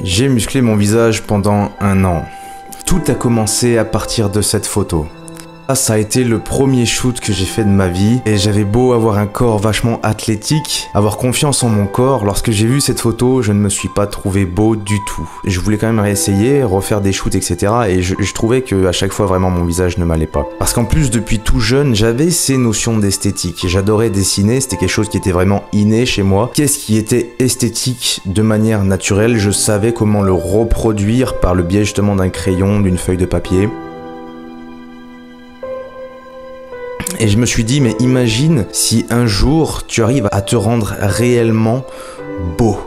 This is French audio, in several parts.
J'ai musclé mon visage pendant 1 an. Tout a commencé à partir de cette photo. Ça a été le premier shoot que j'ai fait de ma vie et j'avais beau avoir un corps vachement athlétique, avoir confiance en mon corps, lorsque j'ai vu cette photo, je ne me suis pas trouvé beau du tout. Je voulais quand même réessayer, refaire des shoots, etc. et je trouvais que à chaque fois vraiment mon visage ne m'allait pas. Parce qu'en plus depuis tout jeune, j'avais ces notions d'esthétique. J'adorais dessiner, c'était quelque chose qui était vraiment inné chez moi. Qu'est-ce qui était esthétique de manière naturelle? Je savais comment le reproduire par le biais justement d'un crayon, d'une feuille de papier. Et je me suis dit, mais imagine si un jour tu arrives à te rendre réellement beau.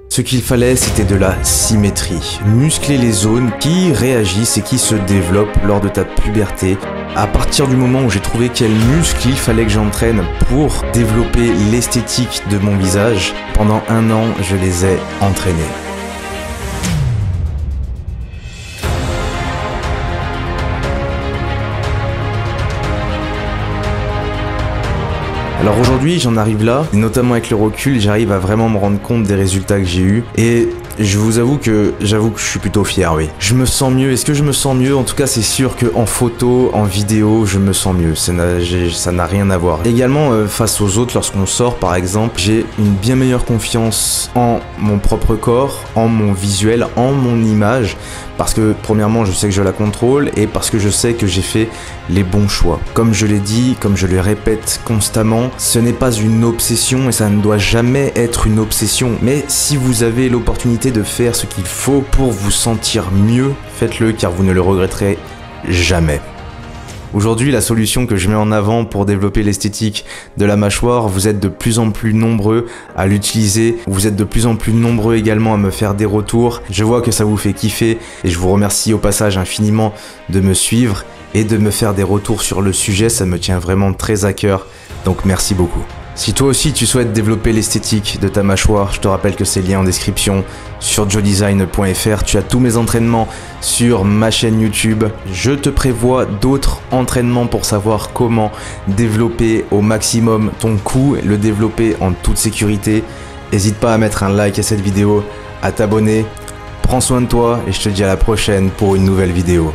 Ce qu'il fallait, c'était de la symétrie. Muscler les zones qui réagissent et qui se développent lors de ta puberté. À partir du moment où j'ai trouvé quels muscles il fallait que j'entraîne pour développer l'esthétique de mon visage, pendant 1 an, je les ai entraînés. Alors aujourd'hui, j'en arrive là, et notamment avec le recul, j'arrive à vraiment me rendre compte des résultats que j'ai eus. Et je vous avoue que je suis plutôt fier, oui. Je me sens mieux. Est-ce que je me sens mieux? En tout cas, c'est sûr qu'en photo, en vidéo, je me sens mieux. Ça n'a rien à voir. Également, face aux autres, lorsqu'on sort, par exemple, j'ai une bien meilleure confiance en mon propre corps, en mon visuel, en mon image. Parce que, premièrement, je sais que je la contrôle et parce que je sais que j'ai fait les bons choix. Comme je l'ai dit, comme je le répète constamment, ce n'est pas une obsession et ça ne doit jamais être une obsession. Mais si vous avez l'opportunité de faire ce qu'il faut pour vous sentir mieux, faites-le car vous ne le regretterez jamais. Aujourd'hui, la solution que je mets en avant pour développer l'esthétique de la mâchoire, vous êtes de plus en plus nombreux à l'utiliser, vous êtes de plus en plus nombreux également à me faire des retours. Je vois que ça vous fait kiffer et je vous remercie au passage infiniment de me suivre et de me faire des retours sur le sujet, ça me tient vraiment très à cœur, donc merci beaucoup. Si toi aussi tu souhaites développer l'esthétique de ta mâchoire, je te rappelle que c'est lié en description sur joedesign.fr. Tu as tous mes entraînements sur ma chaîne YouTube. Je te prévois d'autres entraînements pour savoir comment développer au maximum ton cou, le développer en toute sécurité. N'hésite pas à mettre un like à cette vidéo, à t'abonner. Prends soin de toi et je te dis à la prochaine pour une nouvelle vidéo.